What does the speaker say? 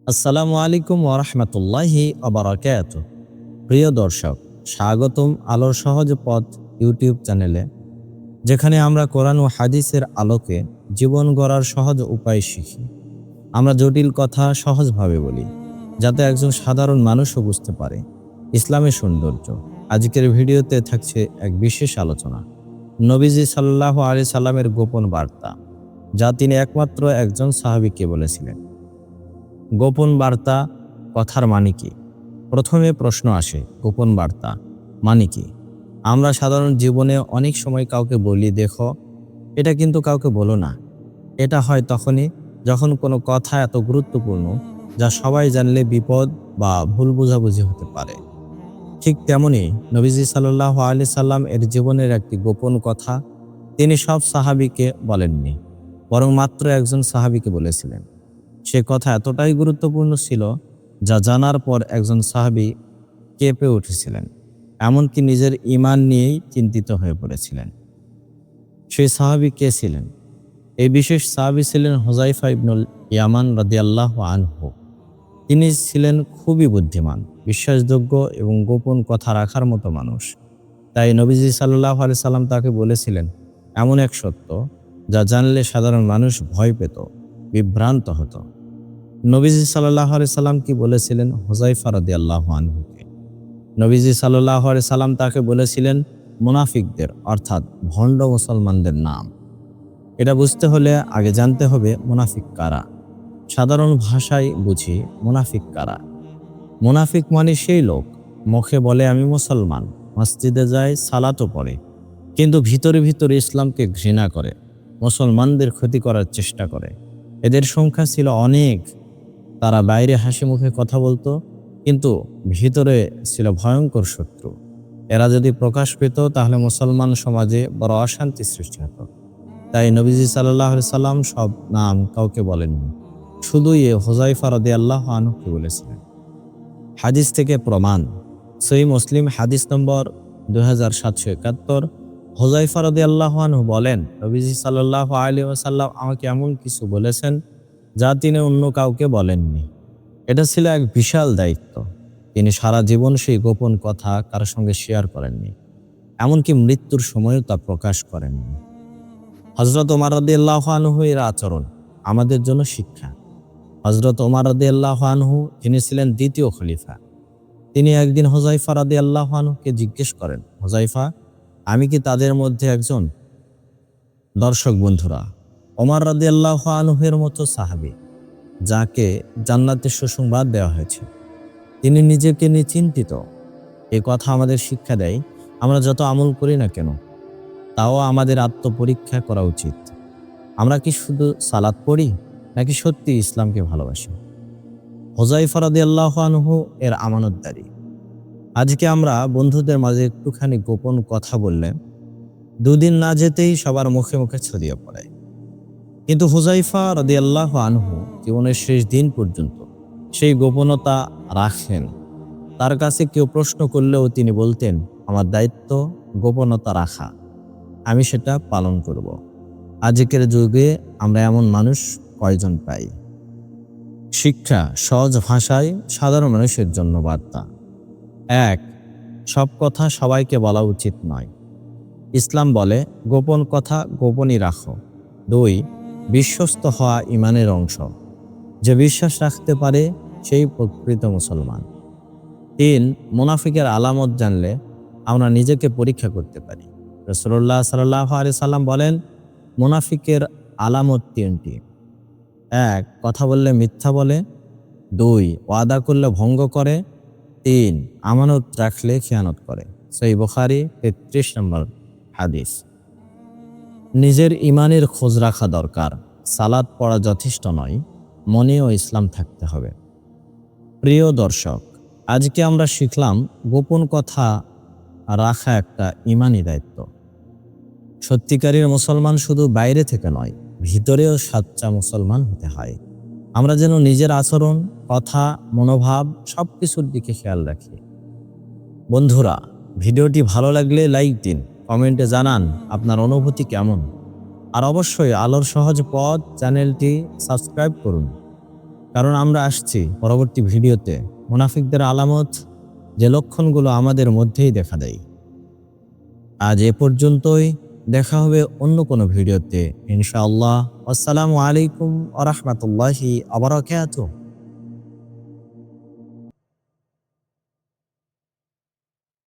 আসসালামু আলাইকুম ওরহমতুল্লাহি ওবারাকাতুহু। প্রিয় দর্শক, স্বাগতম আলোর সহজ পথ ইউটিউব চ্যানেলে, যেখানে আমরা কোরআন ও হাদিসের আলোকে জীবন গড়ার সহজ উপায় শিখি। আমরা জটিল কথা সহজভাবে বলি, যাতে একজন সাধারণ মানুষও বুঝতে পারে ইসলামের সৌন্দর্য। আজকের ভিডিওতে থাকছে এক বিশেষ আলোচনা, নবীজি সাল্লাল্লাহু আলাইহি সাল্লামের গোপন বার্তা, যা তিনি একমাত্র একজন সাহাবীকে বলেছিলেন। গোপন বার্তা কথার মানে কি? প্রথমে প্রশ্ন আসে, গোপন বার্তা মানে কি? আমরা সাধারণ জীবনে অনেক সময় কাউকে বলি, দেখো এটা কিন্তু কাউকে বলো না। এটা হয় তখনই যখন কোনো কথা এত গুরুত্বপূর্ণ যা সবাই জানলে বিপদ বা ভুল বোঝাবুঝি হতে পারে। ঠিক তেমনি নবীজি সাল্লাল্লাহু আলাইহি সাল্লাম এর জীবনের একটি গোপন কথা তিনি সব সাহাবীকে বলেননি, বরং মাত্র একজন সাহাবীকে বলেছিলেন। সে কথা এতটাই গুরুত্বপূর্ণ ছিল যা জানার পর একজন সাহাবী কেঁপে উঠেছিলেন, এমনকি নিজের ঈমান নিয়েই চিন্তিত হয়ে পড়েছিলেন। সেই সাহাবী কে ছিলেন? এই বিশেষ সাহাবী ছিলেন হুযায়ফা ইবনুল ইয়ামান রাদিয়াল্লাহু আনহু। তিনি ছিলেন খুবই বুদ্ধিমান, বিশ্বাসযোগ্য এবং গোপন কথা রাখার মতো মানুষ। তাই নবীজি সাল্লাল্লাহু আলাইহি সাল্লাম তাকে বলেছিলেন এমন এক সত্য যা জানলে সাধারণ মানুষ ভয় পেত, বিভ্রান্ত হতো। নবীজি সাল্লাল্লাহু আলাইহি সাল্লাম কি বলেছিলেন হুযায়ফা রাদিয়াল্লাহু আনহুকে? নবীজি সাল্লাল্লাহু আলাইহি সাল্লাম তাকে বলেছিলেন মুনাফিকদের, অর্থাৎ ভণ্ড মুসলমানদের নাম। এটা বুঝতে হলে আগে জানতে হবে মুনাফিক কারা। সাধারণ ভাষায় বুঝি মুনাফিক কারা। মুনাফিক মানে সেই লোক মুখে বলে আমি মুসলমান, মসজিদে যায়, সালাতও পড়ে, কিন্তু ভিতরে ভিতরে ইসলামকে ঘৃণা করে, মুসলমানদের ক্ষতি করার চেষ্টা করে। এদের সংখ্যা ছিল অনেক। তারা বাইরে হাসি মুখে কথা বলতো, কিন্তু ভিতরে ছিল ভয়ঙ্কর শত্রু। এরা যদি প্রকাশ পেত তাহলে মুসলমান সমাজে বড় অশান্তি সৃষ্টি হতো। তাই নবীজি সাল্লাল্লাহু আলাইহি সাল্লাম সব নাম কাউকে বলেননি, শুধুই হুযায়ফা রাদিয়াল্লাহু আনহুকে বলেছিলেন। হাদিস থেকে প্রমাণ, সহিহ মুসলিম হাদিস নম্বর 2771। হুযায়ফা রাদিয়াল্লাহু আনহু বলেন, নবীজি সাল্লাল্লাহু আলাইহি ওয়াসাল্লাম আমাকে এমন কিছু বলেছেন যা তিনি অন্য কাউকে বলেননি। এটা ছিল এক বিশাল দায়িত্ব। তিনি সারা জীবন সেই গোপন কথা কারোর সঙ্গে শেয়ার করেননি, এমনকি মৃত্যুর সময়ও তা প্রকাশ করেননি। হযরত ওমর রাদিয়াল্লাহু আনহু এর আচরণ আমাদের জন্য শিক্ষা। হযরত ওমর রাদিয়াল্লাহু আনহু, তিনি ছিলেন দ্বিতীয় খলিফা। তিনি একদিন হুযায়ফা রাদিয়াল্লাহু আনহুকে জিজ্ঞেস করেন, হুযায়ফা, আমি কি তাদের মধ্যে একজন? দর্শক বন্ধুরা, ওমর রাদিয়াল্লাহু আনহু এর মতো সাহাবী যাকে জান্নাতের সুসংবাদ দেওয়া হয়েছে, তিনি নিজেকে নিয়ে চিন্তিত। এ কথা আমাদের শিক্ষা দেয়, আমরা যত আমল করি না কেন, তাও আমাদের আত্মপরীক্ষা করা উচিত। আমরা কি শুধু সালাত পড়ি, নাকি সত্যি ইসলামকে ভালোবাসি? হুযায়ফা রাদিয়াল্লাহু আনহু এর আমানতদারি। আজকে আমরা বন্ধুদের মাঝে একটুখানি গোপন কথা বললে দুদিন না যেতেই সবার মুখে মুখে ছড়িয়ে পড়ে। কিন্তু হুযায়ফা রাদিয়াল্লাহু আনহু জীবনের শেষ দিন পর্যন্ত সেই গোপনতা রাখেন। তার কাছে কেউ প্রশ্ন করলেও তিনি বলতেন, আমার দায়িত্ব গোপনতা রাখা, আমি সেটা পালন করব। আজকের যুগে আমরা এমন মানুষ কয়জন পাই? শিক্ষা, সহজ ভাষায় সাধারণ মানুষের জন্য বার্তা। ১. সব কথা সবাইকে বলা উচিত নয়। ইসলাম বলে গোপন কথা গোপনই রাখো। ২. বিশ্বস্ত হওয়া ঈমানের অংশ। যে বিশ্বাস রাখতে পারে সেই প্রকৃত মুসলমান। ৩. মুনাফিকের আলামত জানলে আমরা নিজেকে পরীক্ষা করতে পারি। রাসূলুল্লাহ সাল্লাল্লাহু আলাইহি সাল্লাম বলেন, মুনাফিকের আলামত ৩টি। ১. কথা বললে মিথ্যা বলে। ২. ওয়াদা করলে ভঙ্গ করে। ৩. আমানত রাখলে খেয়ানত করে। সহিহ বুখারী ৩৩ নম্বর হাদিস। নিজের ঈমানের খোঁজ রাখা দরকার। সালাত পড়া যথেষ্ট নয়, মনেও ইসলাম থাকতে হবে। প্রিয় দর্শক, আজকে আমরা শিখলাম গোপন কথা রাখা একটা ঈমানি দায়িত্ব। সত্যিকারের মুসলমান শুধু বাইরে থেকে নয়, ভিতরেও সাচ্চা মুসলমান হতে হয়। আমরা যেন নিজের আচরণ, কথা, মনোভাব সবকিছুর দিকে খেয়াল রাখি। বন্ধুরা, ভিডিওটি ভালো লাগলে লাইক দিন, কমেন্টে জানান আপনার অনুভূতি কেমন। আর অবশ্যই আলোর সহজ পথ চ্যানেলটি সাবস্ক্রাইব করুন। কারণ আমরা আসছি পরবর্তী ভিডিওতে মুনাফিকদের আলামত, যে লক্ষণগুলো আমাদের মধ্যেই দেখা দেয়। আজ এ পর্যন্তই, দেখা হবে অন্য কোনো ভিডিওতে ইনশাআল্লাহ। আসসালামু আলাইকুম ওয়া রাহমাতুল্লাহি ওয়া বারাকাতুহু।